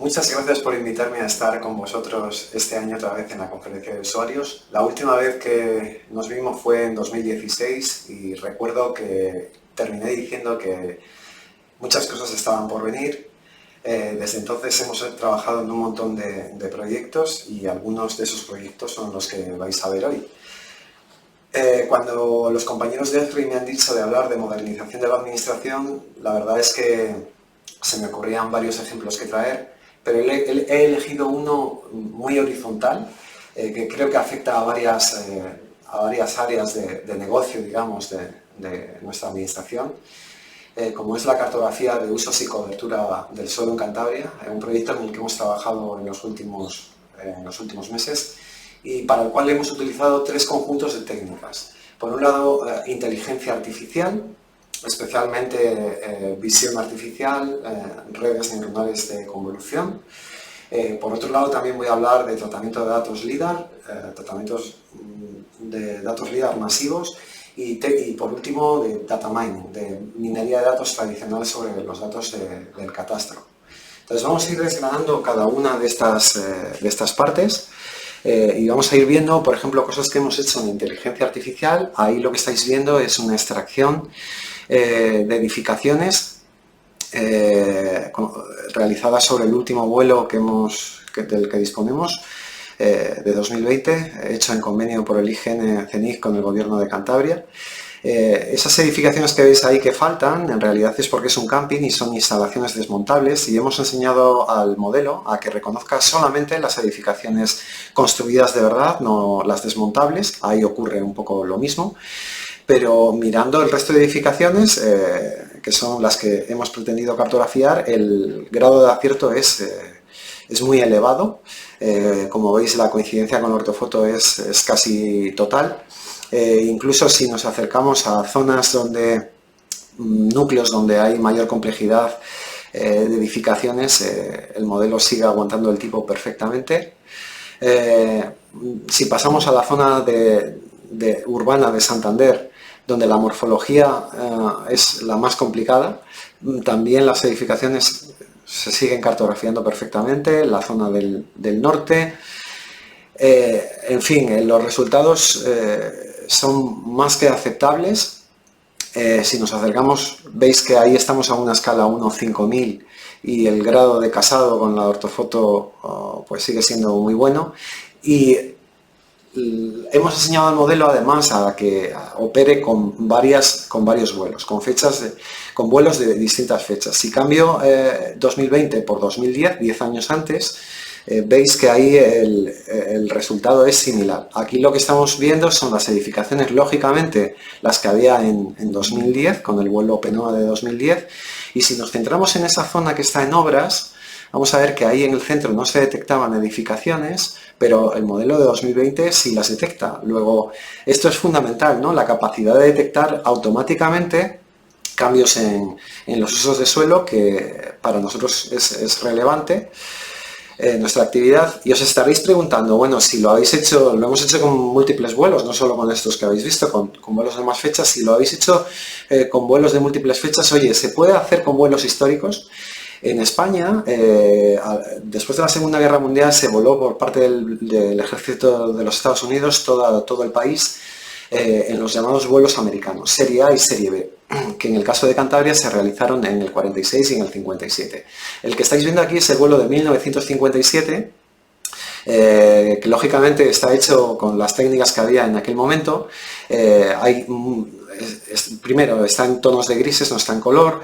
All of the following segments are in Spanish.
Muchas gracias por invitarme a estar con vosotros este año otra vez en la conferencia de usuarios. La última vez que nos vimos fue en 2016 y recuerdo que terminé diciendo que muchas cosas estaban por venir. Desde entonces hemos trabajado en un montón de proyectos y algunos de esos proyectos son los que vais a ver hoy. Cuando los compañeros de EFRI me han dicho de hablar de modernización de la administración, la verdad es que se me ocurrían varios ejemplos que traer, pero he elegido uno muy horizontal que creo que afecta a varias áreas de negocio, digamos, de nuestra administración, como es la cartografía de usos y cobertura del suelo en Cantabria, un proyecto en el que hemos trabajado en los últimos meses y para el cual hemos utilizado tres conjuntos de técnicas. Por un lado, inteligencia artificial, especialmente visión artificial, redes neuronales de convolución. Por otro lado, también voy a hablar de tratamiento de datos LIDAR, tratamientos de datos LIDAR masivos y por último de data mining, de minería de datos tradicional sobre los datos del catastro. Entonces vamos a ir desgranando cada una de estas partes. Y vamos a ir viendo, por ejemplo, cosas que hemos hecho en inteligencia artificial. Ahí lo que estáis viendo es una extracción de edificaciones realizada sobre el último vuelo del que disponemos, de 2020, hecho en convenio por el IGN-CENIC con el Gobierno de Cantabria. Esas edificaciones que veis ahí que faltan, en realidad es porque es un camping y son instalaciones desmontables y hemos enseñado al modelo a que reconozca solamente las edificaciones construidas de verdad, no las desmontables. Ahí ocurre un poco lo mismo, pero mirando el resto de edificaciones, que son las que hemos pretendido cartografiar, el grado de acierto es muy elevado. Como veis, la coincidencia con la ortofoto es casi total. Incluso si nos acercamos a zonas núcleos donde hay mayor complejidad de edificaciones, el modelo sigue aguantando el tipo perfectamente. Si pasamos a la zona urbana de Santander, donde la morfología es la más complicada, también las edificaciones se siguen cartografiando perfectamente, la zona del norte. En fin, los resultados son más que aceptables. Si nos acercamos, veis que ahí estamos a una escala 1:5000 y el grado de casado con la ortofoto pues sigue siendo muy bueno. Y hemos enseñado al modelo además a que opere con varios vuelos, con vuelos de distintas fechas. Si cambio 2020 por 2010, 10 años antes, veis que ahí el resultado es similar. Aquí lo que estamos viendo son las edificaciones, lógicamente, las que había en 2010, con el vuelo PENOA de 2010, y si nos centramos en esa zona que está en obras, vamos a ver que ahí en el centro no se detectaban edificaciones, pero el modelo de 2020 sí las detecta. Luego, esto es fundamental, ¿no? La capacidad de detectar automáticamente cambios en los usos de suelo, que para nosotros es relevante. Nuestra actividad, y os estaréis preguntando, bueno, si lo hemos hecho con múltiples vuelos, no solo con estos que habéis visto, con vuelos de más fechas. Si lo habéis hecho con vuelos de múltiples fechas, oye, ¿se puede hacer con vuelos históricos? En España, después de la Segunda Guerra Mundial, se voló por parte del ejército de los Estados Unidos todo el país en los llamados vuelos americanos, Serie A y Serie B, que en el caso de Cantabria se realizaron en el 46 y en el 57. El que estáis viendo aquí es el vuelo de 1957, que lógicamente está hecho con las técnicas que había en aquel momento. Primero, está en tonos de grises, no está en color.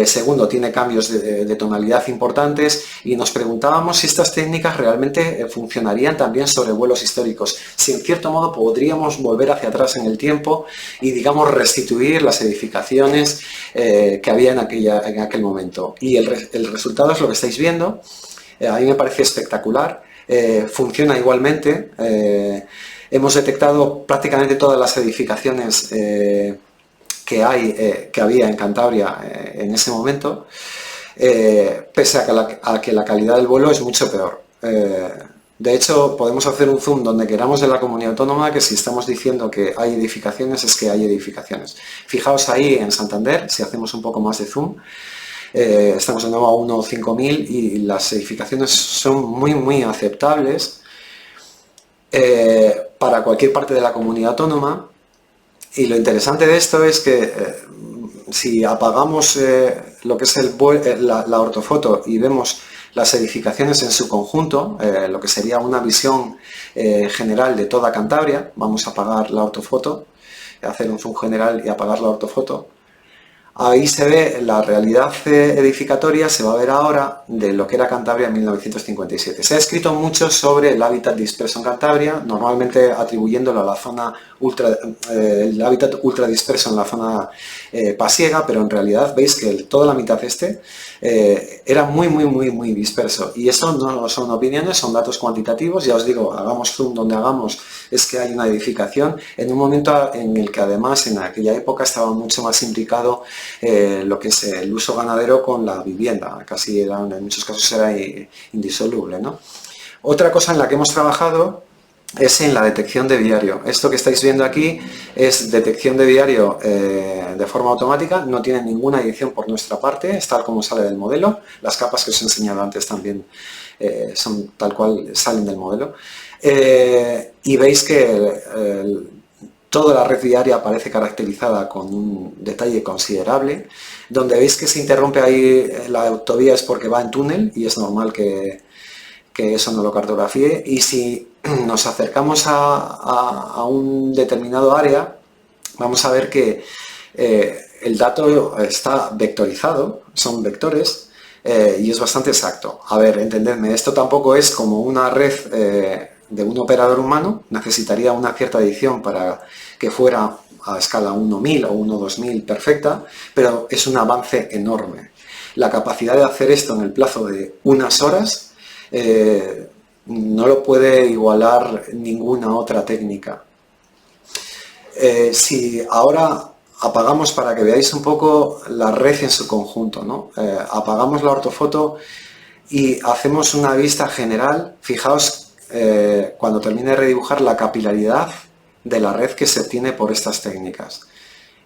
Segundo, tiene cambios de tonalidad importantes, y nos preguntábamos si estas técnicas realmente funcionarían también sobre vuelos históricos, si en cierto modo podríamos volver hacia atrás en el tiempo y, digamos, restituir las edificaciones que había en aquel momento. Y el resultado es lo que estáis viendo. A mí me parece espectacular. Funciona igualmente. Hemos detectado prácticamente todas las edificaciones que había en Cantabria en ese momento, pese a que la calidad del vuelo es mucho peor. De hecho, podemos hacer un zoom donde queramos de la comunidad autónoma, que si estamos diciendo que hay edificaciones, es que hay edificaciones. Fijaos ahí en Santander, si hacemos un poco más de zoom, estamos de nuevo a 1.5000 y las edificaciones son muy aceptables para cualquier parte de la comunidad autónoma. Y lo interesante de esto es que si apagamos lo que es la ortofoto y vemos las edificaciones en su conjunto, lo que sería una visión general de toda Cantabria, vamos a apagar la ortofoto, hacer un zoom general y apagar la ortofoto. Ahí se ve la realidad edificatoria, se va a ver ahora de lo que era Cantabria en 1957. Se ha escrito mucho sobre el hábitat disperso en Cantabria, normalmente atribuyéndolo a la zona el hábitat ultra disperso en la zona pasiega, pero en realidad veis que toda la mitad era muy disperso. Y eso no son opiniones, son datos cuantitativos. Ya os digo, hagamos zoom donde hagamos, es que hay una edificación en un momento en el que además en aquella época estaba mucho más implicado lo que es el uso ganadero con la vivienda, casi en muchos casos era indisoluble, ¿no? Otra cosa en la que hemos trabajado es en la detección de viario. Esto que estáis viendo aquí es detección de viario de forma automática, no tiene ninguna edición por nuestra parte, es tal como sale del modelo. Las capas que os he enseñado antes también son tal cual salen del modelo. Y veis que toda la red viaria aparece caracterizada con un detalle considerable. Donde veis que se interrumpe ahí la autovía es porque va en túnel y es normal que eso no lo cartografíe. Y si nos acercamos a un determinado área, vamos a ver que el dato está vectorizado, son vectores, y es bastante exacto. A ver, entendedme, esto tampoco es como una red de un operador humano, necesitaría una cierta edición para que fuera a escala 1.1000 o 1.2000 perfecta, pero es un avance enorme. La capacidad de hacer esto en el plazo de unas horas no lo puede igualar ninguna otra técnica. Si ahora apagamos, para que veáis un poco la red en su conjunto, ¿no? Apagamos la ortofoto y hacemos una vista general. Fijaos cuando termine de redibujar la capilaridad de la red que se obtiene por estas técnicas.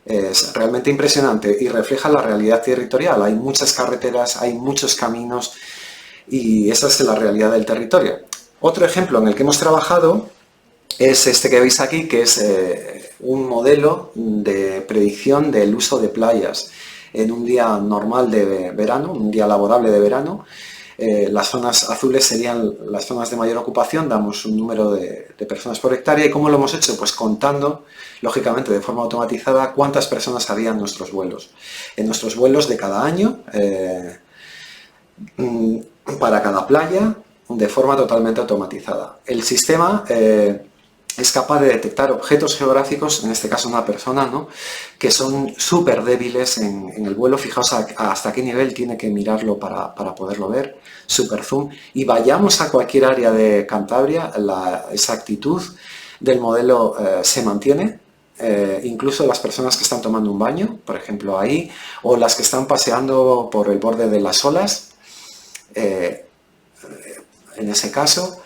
Es realmente impresionante y refleja la realidad territorial. Hay muchas carreteras, hay muchos caminos y esa es la realidad del territorio. Otro ejemplo en el que hemos trabajado es este que veis aquí, que es un modelo de predicción del uso de playas en un día normal de verano, un día laborable de verano. Las zonas azules serían las zonas de mayor ocupación, damos un número de personas por hectárea. ¿Y cómo lo hemos hecho? Pues contando, lógicamente de forma automatizada, cuántas personas había en nuestros vuelos. En nuestros vuelos de cada año, para cada playa, de forma totalmente automatizada. El sistema es capaz de detectar objetos geográficos, en este caso una persona, ¿no?, que son súper débiles en el vuelo. Fijaos hasta qué nivel tiene que mirarlo para poderlo ver, super zoom. Y vayamos a cualquier área de Cantabria, la exactitud del modelo se mantiene. Incluso las personas que están tomando un baño, por ejemplo ahí, o las que están paseando por el borde de las olas, en ese caso,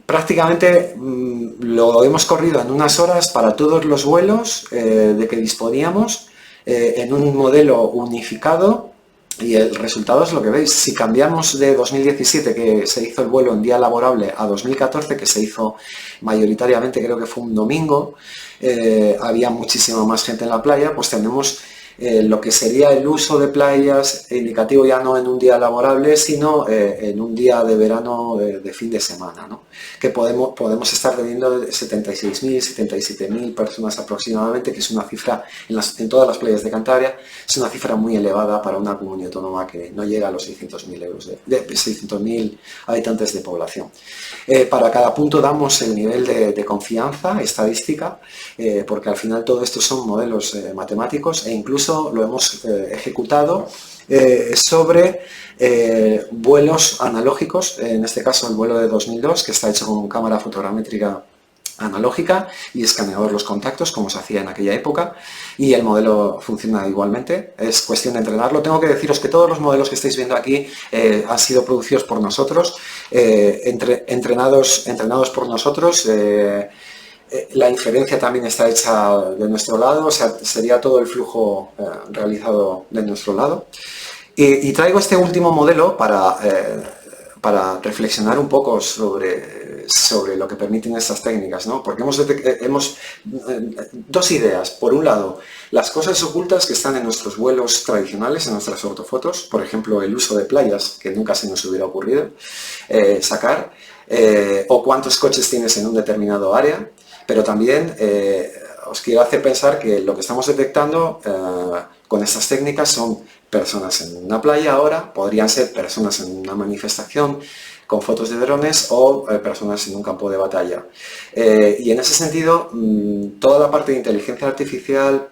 prácticamente lo hemos corrido en unas horas para todos los vuelos de que disponíamos en un modelo unificado, y el resultado es lo que veis. Si cambiamos de 2017, que se hizo el vuelo en día laborable, a 2014, que se hizo mayoritariamente, creo que fue un domingo, había muchísima más gente en la playa, pues tenemos lo que sería el uso de playas indicativo ya no en un día laborable, sino en un día de verano de fin de semana, ¿no? Que podemos estar teniendo 76.000, 77.000 personas aproximadamente, que es una cifra en todas las playas de Cantabria, es una cifra muy elevada para una comunidad autónoma que no llega a los 600.000 habitantes de población. Para cada punto damos el nivel de confianza estadística, porque al final todo esto son modelos matemáticos, e incluso lo hemos ejecutado sobre vuelos analógicos, en este caso el vuelo de 2002, que está hecho con cámara fotogramétrica analógica y escaneador los contactos, como se hacía en aquella época, y el modelo funciona igualmente. Es cuestión de entrenarlo. Tengo que deciros que todos los modelos que estáis viendo aquí han sido producidos por nosotros, entrenados por nosotros. La inferencia también está hecha de nuestro lado, o sea, sería todo el flujo realizado de nuestro lado. Y traigo este último modelo para reflexionar un poco sobre lo que permiten estas técnicas, ¿no? Porque hemos dos ideas. Por un lado, las cosas ocultas que están en nuestros vuelos tradicionales, en nuestras ortofotos, por ejemplo, el uso de playas, que nunca se nos hubiera ocurrido sacar, o cuántos coches tienes en un determinado área, pero también os quiero hacer pensar que lo que estamos detectando con estas técnicas son personas en una playa ahora, podrían ser personas en una manifestación con fotos de drones o personas en un campo de batalla. Y en ese sentido, toda la parte de inteligencia artificial,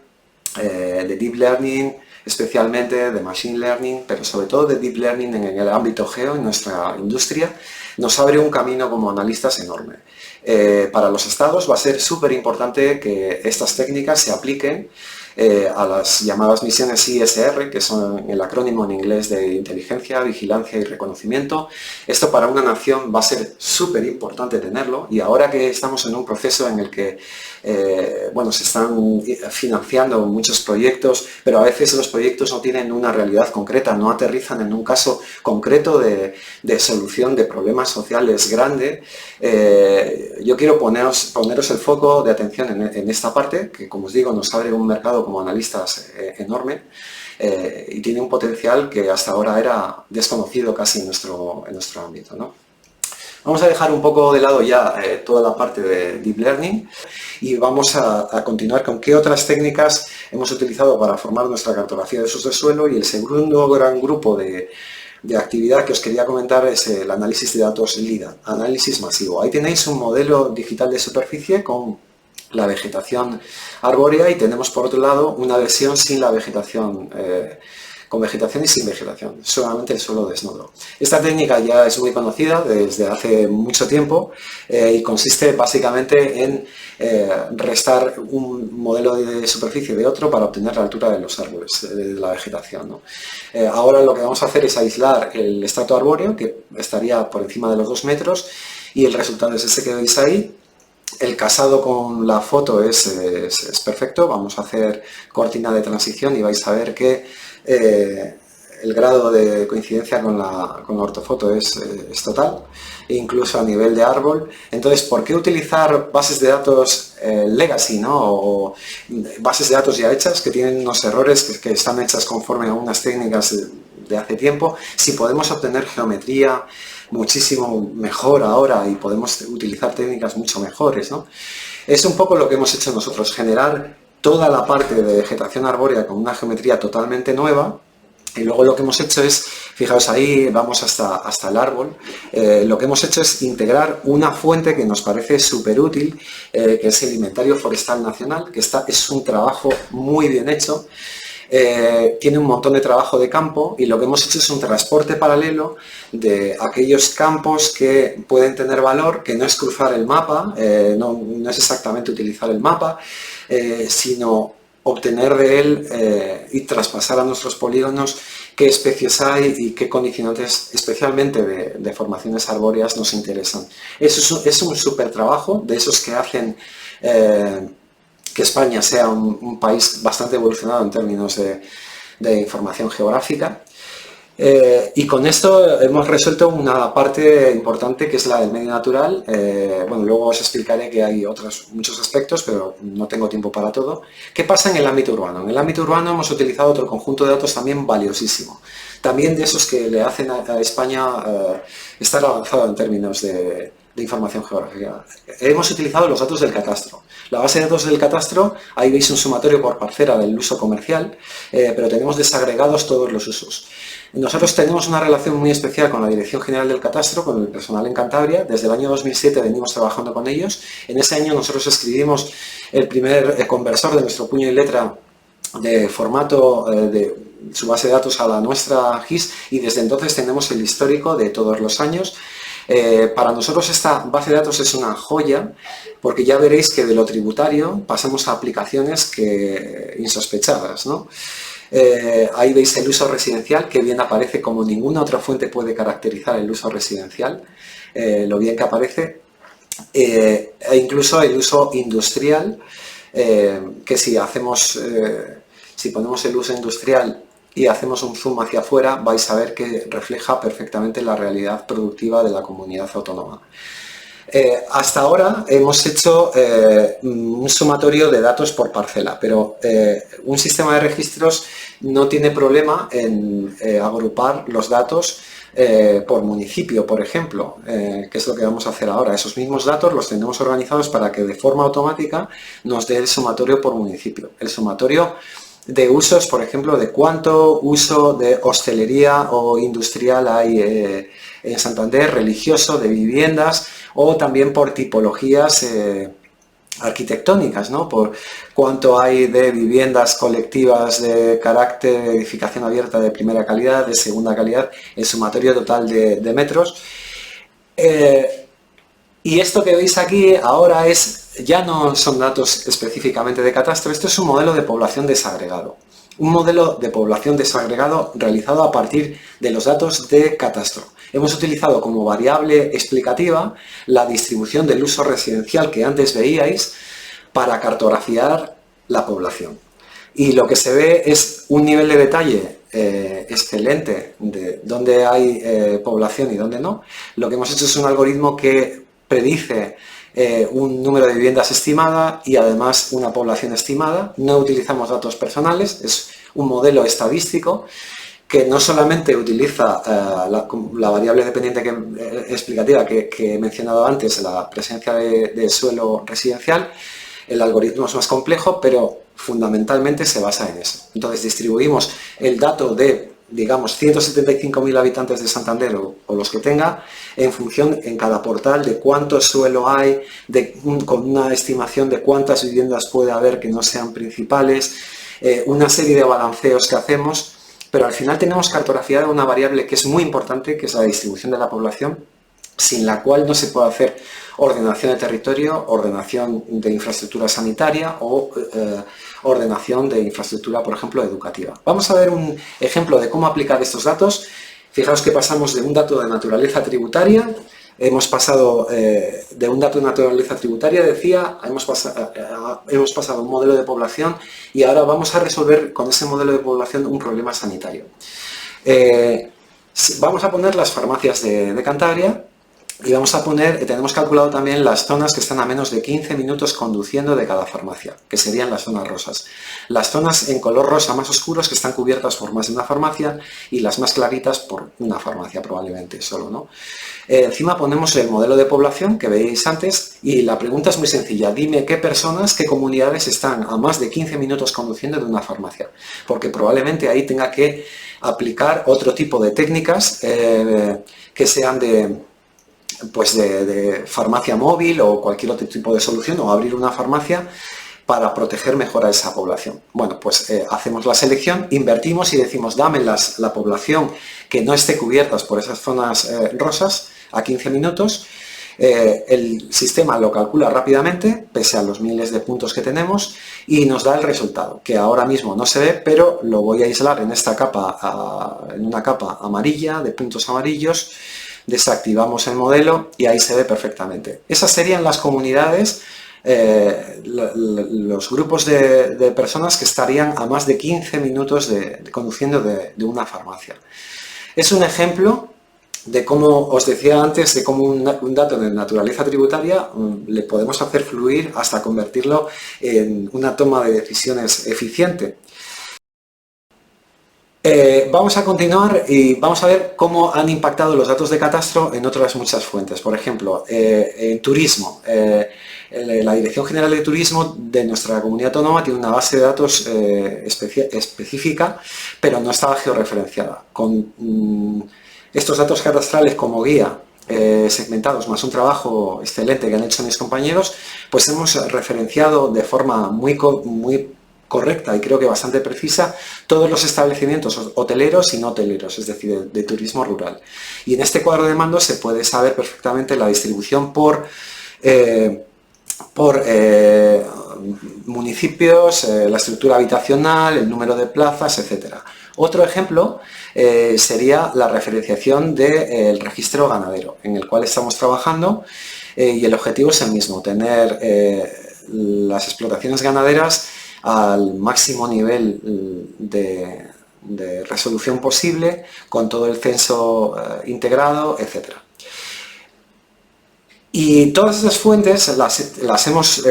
de deep learning, especialmente de machine learning, pero sobre todo de deep learning en el ámbito geo, en nuestra industria, nos abre un camino como analistas enorme. Para los estados va a ser súper importante que estas técnicas se apliquen a las llamadas misiones ISR, que son el acrónimo en inglés de inteligencia, vigilancia y reconocimiento. Esto para una nación va a ser súper importante tenerlo, y ahora que estamos en un proceso en el que bueno, se están financiando muchos proyectos, pero a veces los proyectos no tienen una realidad concreta, no aterrizan en un caso concreto de solución de problemas sociales grande. Yo quiero poneros el foco de atención en esta parte, que como os digo nos abre un mercado como analistas enorme, y tiene un potencial que hasta ahora era desconocido casi en nuestro ámbito, ¿no? Vamos a dejar un poco de lado ya toda la parte de Deep Learning y vamos a continuar con qué otras técnicas hemos utilizado para formar nuestra cartografía de usos de suelo. Y el segundo gran grupo de actividad que os quería comentar es el análisis de datos LIDAR, análisis masivo. Ahí tenéis un modelo digital de superficie con la vegetación arbórea, y tenemos por otro lado una versión sin la vegetación, con vegetación y sin vegetación, solamente el suelo desnudo. Esta técnica ya es muy conocida desde hace mucho tiempo y consiste básicamente en restar un modelo de superficie de otro para obtener la altura de los árboles, de la vegetación, ¿no? Ahora lo que vamos a hacer es aislar el estrato arbóreo, que estaría por encima de los 2 metros, y el resultado es ese que veis ahí. El casado con la foto es perfecto. Vamos a hacer cortina de transición y vais a ver que el grado de coincidencia con la ortofoto es total, incluso a nivel de árbol. Entonces, ¿por qué utilizar bases de datos legacy, ¿no? O bases de datos ya hechas que tienen unos errores que están hechas conforme a unas técnicas de hace tiempo, si podemos obtener geometría muchísimo mejor ahora y podemos utilizar técnicas mucho mejores, ¿no? Es un poco lo que hemos hecho nosotros, generar toda la parte de vegetación arbórea con una geometría totalmente nueva. Y luego lo que hemos hecho es, fijaos ahí, vamos hasta el árbol, lo que hemos hecho es integrar una fuente que nos parece súper útil, que es el Inventario Forestal Nacional, que es un trabajo muy bien hecho. Tiene un montón de trabajo de campo, y lo que hemos hecho es un transporte paralelo de aquellos campos que pueden tener valor, que no es cruzar el mapa, no es exactamente utilizar el mapa, sino obtener de él y traspasar a nuestros polígonos qué especies hay y qué condicionantes, especialmente de formaciones arbóreas, nos interesan. Eso es un súper trabajo, de esos que hacen que España sea un país bastante evolucionado en términos de información geográfica. Y con esto hemos resuelto una parte importante, que es la del medio natural. Bueno, luego os explicaré que hay otros muchos aspectos, pero no tengo tiempo para todo. ¿Qué pasa en el ámbito urbano? En el ámbito urbano hemos utilizado otro conjunto de datos también valiosísimo. También de esos que le hacen a España estar avanzado en términos de información geográfica. Hemos utilizado los datos del catastro. La base de datos del catastro, ahí veis un sumatorio por parcela del uso comercial, pero tenemos desagregados todos los usos. Nosotros tenemos una relación muy especial con la Dirección General del Catastro, con el personal en Cantabria. Desde el año 2007 venimos trabajando con ellos. En ese año nosotros escribimos el primer conversor de nuestro puño y letra de formato de su base de datos a la nuestra GIS, y desde entonces tenemos el histórico de todos los años. Para nosotros esta base de datos es una joya, porque ya veréis que de lo tributario pasamos a aplicaciones insospechadas, ¿no? Ahí veis el uso residencial, que bien aparece, como ninguna otra fuente puede caracterizar el uso residencial, lo bien que aparece. e incluso el uso industrial, que si ponemos el uso industrial y hacemos un zoom hacia afuera, vais a ver que refleja perfectamente la realidad productiva de la comunidad autónoma. Hasta ahora hemos hecho un sumatorio de datos por parcela, pero un sistema de registros no tiene problema en agrupar los datos por municipio, por ejemplo, que es lo que vamos a hacer ahora. Esos mismos datos los tenemos organizados para que de forma automática nos dé el sumatorio por municipio. El sumatorio de usos, por ejemplo, de cuánto uso de hostelería o industrial hay en Santander, religioso, de viviendas, o también por tipologías arquitectónicas, ¿no? Por cuánto hay de viviendas colectivas de carácter de edificación abierta de primera calidad, de segunda calidad, el sumatorio total de metros. Y esto que veis aquí ahora ya no son datos específicamente de catastro, esto es un modelo de población desagregado. Un modelo de población desagregado realizado a partir de los datos de catastro. Hemos utilizado como variable explicativa la distribución del uso residencial que antes veíais para cartografiar la población. Y lo que se ve es un nivel de detalle excelente de dónde hay población y dónde no. Lo que hemos hecho es un algoritmo que predice un número de viviendas estimada y además una población estimada. No utilizamos datos personales, es un modelo estadístico que no solamente utiliza la variable dependiente explicativa que he mencionado antes, la presencia de suelo residencial. El algoritmo es más complejo, pero fundamentalmente se basa en eso. Entonces distribuimos el dato de, digamos, 175.000 habitantes de Santander o los que tenga, en función en cada portal de cuánto suelo hay, con una estimación de cuántas viviendas puede haber que no sean principales, una serie de balanceos que hacemos, pero al final tenemos cartografiada una variable que es muy importante, que es la distribución de la población, sin la cual no se puede hacer ordenación de territorio, ordenación de infraestructura sanitaria o ordenación de infraestructura, por ejemplo, educativa. Vamos a ver un ejemplo de cómo aplicar estos datos. Fijaos que pasamos de un dato de naturaleza tributaria, hemos pasado de un dato de naturaleza tributaria, hemos pasado a un modelo de población y ahora vamos a resolver con ese modelo de población un problema sanitario. Vamos a poner las farmacias de Cantabria. Y tenemos calculado también las zonas que están a menos de 15 minutos conduciendo de cada farmacia, que serían las zonas rosas. Las zonas en color rosa más oscuros que están cubiertas por más de una farmacia y las más claritas por una farmacia probablemente solo, ¿no? Encima ponemos el modelo de población que veíais antes y la pregunta es muy sencilla. Dime qué personas, qué comunidades están a más de 15 minutos conduciendo de una farmacia, porque probablemente ahí tenga que aplicar otro tipo de técnicas que sean de farmacia móvil o cualquier otro tipo de solución, o abrir una farmacia para proteger mejor a esa población. Bueno, pues hacemos la selección, invertimos y decimos dame la población que no esté cubiertas por esas zonas rosas a 15 minutos. El sistema lo calcula rápidamente, pese a los miles de puntos que tenemos, y nos da el resultado, que ahora mismo no se ve, pero lo voy a aislar en esta capa, en una capa amarilla, de puntos amarillos. Desactivamos el modelo y ahí se ve perfectamente. Esas serían las comunidades, los grupos de personas que estarían a más de 15 minutos conduciendo de una farmacia. Es un ejemplo de cómo, os decía antes, de cómo un dato de naturaleza tributaria le podemos hacer fluir hasta convertirlo en una toma de decisiones eficiente. Vamos a continuar y vamos a ver cómo han impactado los datos de catastro en otras muchas fuentes. Por ejemplo, en turismo. La Dirección General de Turismo de nuestra comunidad autónoma tiene una base de datos específica, pero no estaba georreferenciada. Con estos datos catastrales como guía, segmentados, más un trabajo excelente que han hecho mis compañeros, pues hemos referenciado de forma muy correcta y creo que bastante precisa todos los establecimientos hoteleros y no hoteleros, es decir, de turismo rural. Y en este cuadro de mando se puede saber perfectamente la distribución por municipios, la estructura habitacional, el número de plazas, etc. Otro ejemplo sería la referenciación del registro ganadero, en el cual estamos trabajando. y el objetivo es el mismo, tener las explotaciones ganaderas al máximo nivel de resolución posible, con todo el censo integrado, etc. Y todas esas fuentes las hemos,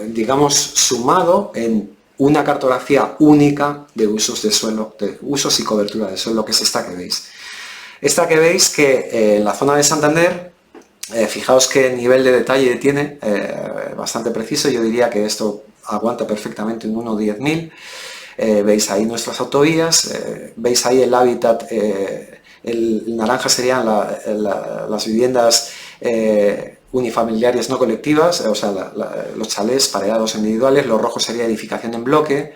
digamos, sumado en una cartografía única de usos de suelo, de usos y cobertura de suelo, que es esta que veis. Esta que veis que en la zona de Santander, fijaos qué nivel de detalle tiene, bastante preciso. Yo diría que esto aguanta perfectamente un 1/10.000. Veis ahí nuestras autovías, veis ahí el hábitat, el naranja serían las viviendas unifamiliares no colectivas, o sea, los chalés pareados individuales, lo rojo sería edificación en bloque.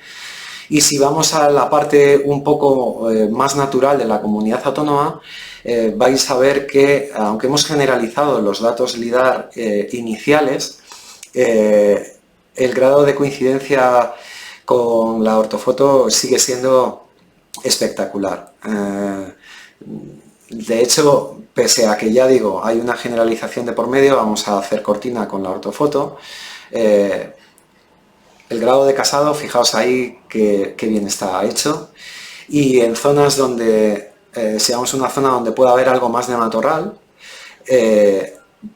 Y si vamos a la parte un poco más natural de la comunidad autónoma, vais a ver que, aunque hemos generalizado los datos LIDAR iniciales, el grado de coincidencia con la ortofoto sigue siendo espectacular. De hecho, pese a que ya digo, hay una generalización de por medio, vamos a hacer cortina con la ortofoto. El grado de casado, fijaos ahí que bien está hecho. Y en zonas donde, si vamos a una zona donde pueda haber algo más de matorral,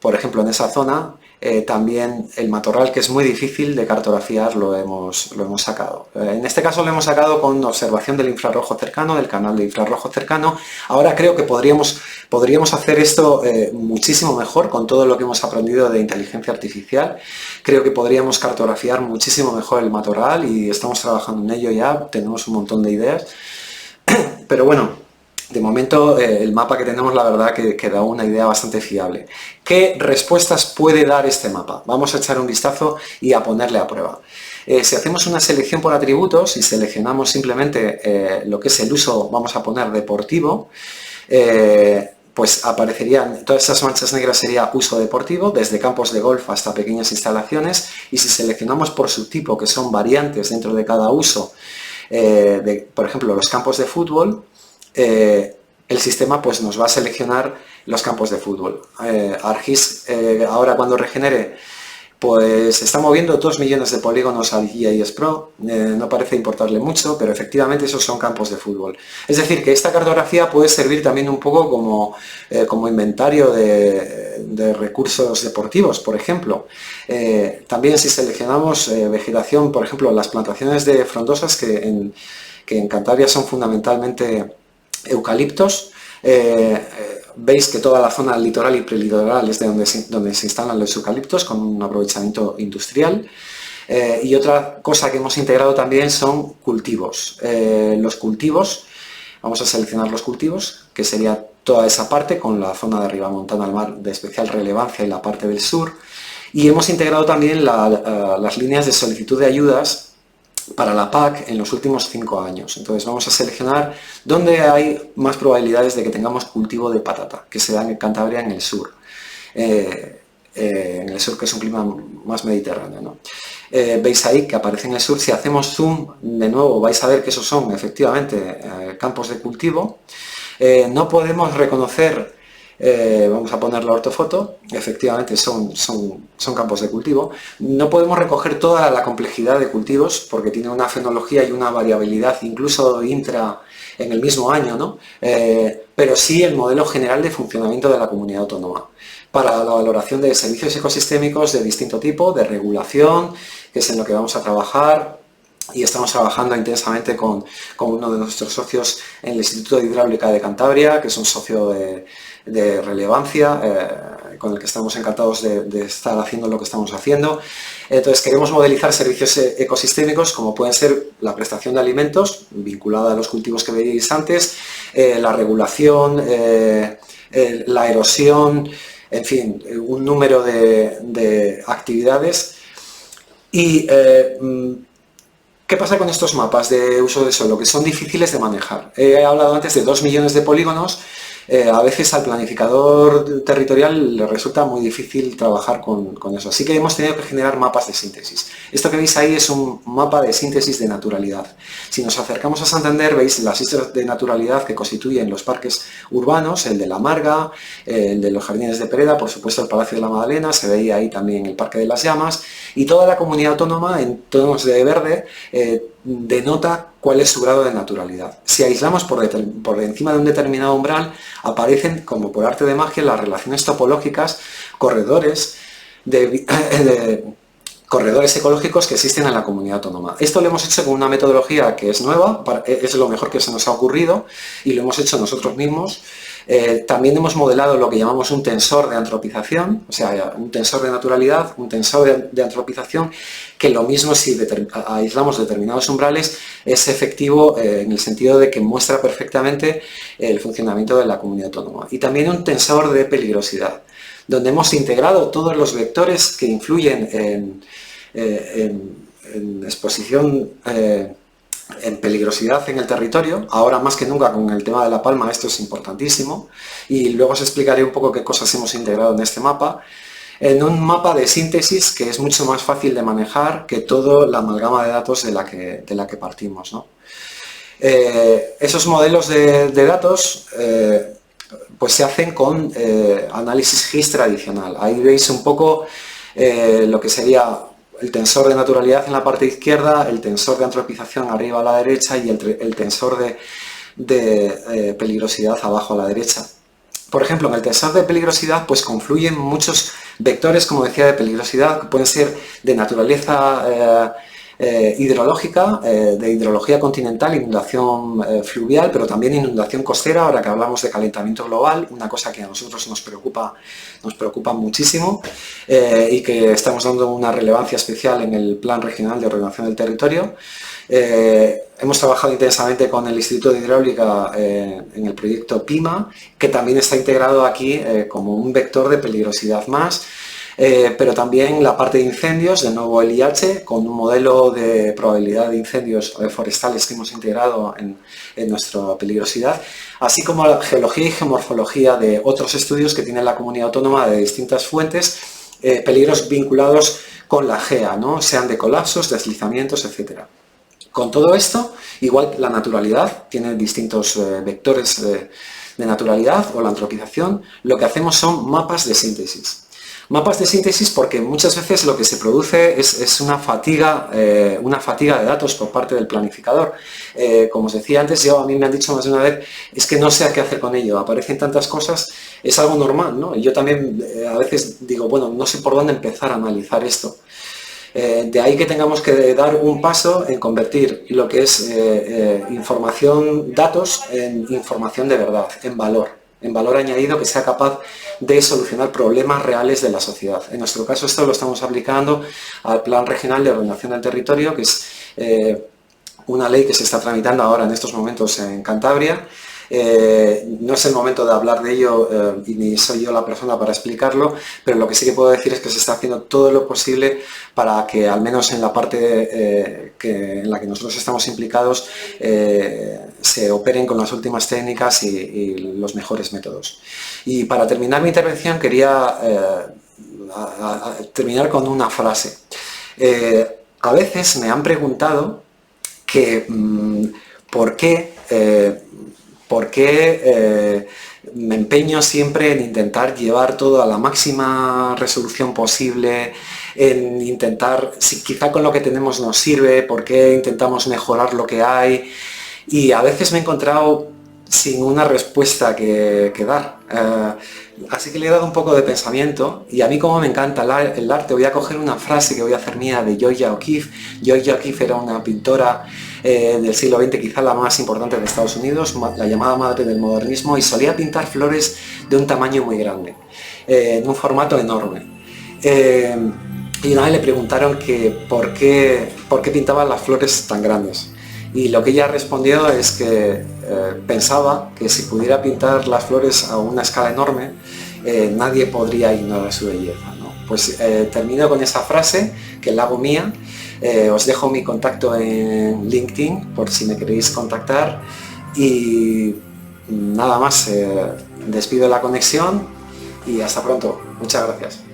por ejemplo en esa zona, también el matorral, que es muy difícil de cartografiar, lo hemos sacado. En este caso lo hemos sacado con observación del infrarrojo cercano, del canal de infrarrojo cercano. Ahora creo que podríamos hacer esto muchísimo mejor con todo lo que hemos aprendido de inteligencia artificial. Creo que podríamos cartografiar muchísimo mejor el matorral y estamos trabajando en ello ya, tenemos un montón de ideas. Pero bueno, de momento el mapa que tenemos, la verdad que da una idea bastante fiable. ¿Qué respuestas puede dar este mapa? Vamos a echar un vistazo y a ponerle a prueba. Si hacemos una selección por atributos y seleccionamos simplemente lo que es el uso, vamos a poner deportivo, pues aparecerían todas esas manchas negras, sería uso deportivo, desde campos de golf hasta pequeñas instalaciones. Y si seleccionamos por subtipo, que son variantes dentro de cada uso, por ejemplo los campos de fútbol, el sistema pues nos va a seleccionar los campos de fútbol. ArcGIS ahora, cuando regenere, pues está moviendo 2 millones de polígonos al GIS Pro. No parece importarle mucho, pero efectivamente esos son campos de fútbol. Es decir, que esta cartografía puede servir también un poco como inventario de recursos deportivos, por ejemplo. También si seleccionamos vegetación, por ejemplo, las plantaciones de frondosas, que en Cantabria son fundamentalmente eucaliptos, veis que toda la zona litoral y prelitoral es de donde se instalan los eucaliptos, con un aprovechamiento industrial. Y otra cosa que hemos integrado también son cultivos. Los cultivos, vamos a seleccionar los cultivos, que sería toda esa parte, con la zona de Ribamontana al mar de especial relevancia y la parte del sur. Y hemos integrado también las líneas de solicitud de ayudas para la PAC en los últimos 5 años. Entonces vamos a seleccionar dónde hay más probabilidades de que tengamos cultivo de patata, que se da en Cantabria, en el sur. En el sur, que es un clima más mediterráneo, ¿no? Veis ahí que aparece en el sur. Si hacemos zoom, de nuevo vais a ver que esos son efectivamente campos de cultivo. No podemos reconocer, vamos a poner la ortofoto, efectivamente son campos de cultivo. No podemos recoger toda la complejidad de cultivos porque tiene una fenología y una variabilidad incluso intra en el mismo año, ¿no? Pero sí el modelo general de funcionamiento de la comunidad autónoma para la valoración de servicios ecosistémicos de distinto tipo, de regulación, que es en lo que vamos a trabajar. Y estamos trabajando intensamente con uno de nuestros socios en el Instituto de Hidráulica de Cantabria, que es un socio de relevancia, con el que estamos encantados de estar haciendo lo que estamos haciendo. Entonces queremos modelizar servicios ecosistémicos como pueden ser la prestación de alimentos, vinculada a los cultivos que veíais antes, la regulación, la erosión, en fin, un número de actividades. Y ¿qué pasa con estos mapas de uso de suelo? Que son difíciles de manejar. He hablado antes de 2 millones de polígonos. a veces al planificador territorial le resulta muy difícil trabajar con eso. Así que hemos tenido que generar mapas de síntesis. Esto que veis ahí es un mapa de síntesis de naturalidad. Si nos acercamos a Santander, veis las islas de naturalidad que constituyen los parques urbanos, el de La Marga, el de los Jardines de Pereda, por supuesto el Palacio de la Magdalena, se veía ahí también el Parque de las Llamas, y toda la comunidad autónoma en tonos de verde denota cuál es su grado de naturalidad. Si aislamos por encima de un determinado umbral, aparecen, como por arte de magia, las relaciones topológicas, corredores corredores ecológicos que existen en la comunidad autónoma. Esto lo hemos hecho con una metodología que es nueva, es lo mejor que se nos ha ocurrido y lo hemos hecho nosotros mismos. También hemos modelado lo que llamamos un tensor de antropización, o sea, un tensor de naturalidad, un tensor de antropización, que lo mismo si aislamos determinados umbrales es efectivo en el sentido de que muestra perfectamente el funcionamiento de la comunidad autónoma. Y también un tensor de peligrosidad, donde hemos integrado todos los vectores que influyen en exposición, en peligrosidad en el territorio. Ahora más que nunca con el tema de La Palma esto es importantísimo, y luego os explicaré un poco qué cosas hemos integrado en este mapa, en un mapa de síntesis que es mucho más fácil de manejar que toda la amalgama de datos de la que partimos, ¿no? Esos modelos de datos pues se hacen con análisis GIS tradicional. Ahí veis un poco lo que sería el tensor de naturalidad en la parte izquierda, el tensor de antropización arriba a la derecha y el tensor de peligrosidad abajo a la derecha. Por ejemplo, en el tensor de peligrosidad pues confluyen muchos vectores, como decía, de peligrosidad, que pueden ser de naturaleza hidrológica, de hidrología continental, inundación fluvial, pero también inundación costera, ahora que hablamos de calentamiento global, una cosa que a nosotros nos preocupa muchísimo y que estamos dando una relevancia especial en el Plan Regional de Ordenación del Territorio. Hemos trabajado intensamente con el Instituto de Hidráulica en el proyecto PIMA, que también está integrado aquí como un vector de peligrosidad más. Pero también la parte de incendios, de nuevo el IH, con un modelo de probabilidad de incendios forestales que hemos integrado en nuestra peligrosidad, así como la geología y geomorfología de otros estudios que tiene la comunidad autónoma de distintas fuentes, peligros vinculados con la GEA, ¿no? Sean de colapsos, deslizamientos, etc. Con todo esto, igual la naturalidad tiene distintos vectores de naturalidad o la antropización, lo que hacemos son mapas de síntesis. Mapas de síntesis porque muchas veces lo que se produce es una fatiga de datos por parte del planificador. Como os decía antes, a mí me han dicho más de una vez, es que no sé qué hacer con ello, aparecen tantas cosas, es algo normal, ¿no? Y yo también a veces digo, bueno, no sé por dónde empezar a analizar esto. De ahí que tengamos que dar un paso en convertir lo que es información, datos, en información de verdad, en valor añadido que sea capaz de solucionar problemas reales de la sociedad. En nuestro caso esto lo estamos aplicando al Plan Regional de Ordenación del Territorio, que es una ley que se está tramitando ahora en estos momentos en Cantabria. No es el momento de hablar de ello y ni soy yo la persona para explicarlo, pero lo que sí que puedo decir es que se está haciendo todo lo posible para que, al menos en la parte en la que nosotros estamos implicados, se operen con las últimas técnicas y los mejores métodos. Y para terminar mi intervención quería terminar con una frase. A veces me han preguntado que ¿por qué me empeño siempre en intentar llevar todo a la máxima resolución posible, en intentar, si quizá con lo que tenemos nos sirve, por qué intentamos mejorar lo que hay? Y a veces me he encontrado sin una respuesta que dar. Así que le he dado un poco de pensamiento, y a mí, como me encanta el arte, voy a coger una frase que voy a hacer mía de Georgia O'Keeffe. Georgia O'Keeffe era una pintora del siglo XX, quizá la más importante de Estados Unidos, la llamada madre del modernismo, y solía pintar flores de un tamaño muy grande, en un formato enorme. Y una vez le preguntaron que por qué pintaba las flores tan grandes. Y lo que ella respondió es que pensaba que si pudiera pintar las flores a una escala enorme, nadie podría ignorar su belleza, ¿no? Pues termino con esa frase, que la hago mía. Os dejo mi contacto en LinkedIn por si me queréis contactar, y nada más, despido la conexión y hasta pronto. Muchas gracias.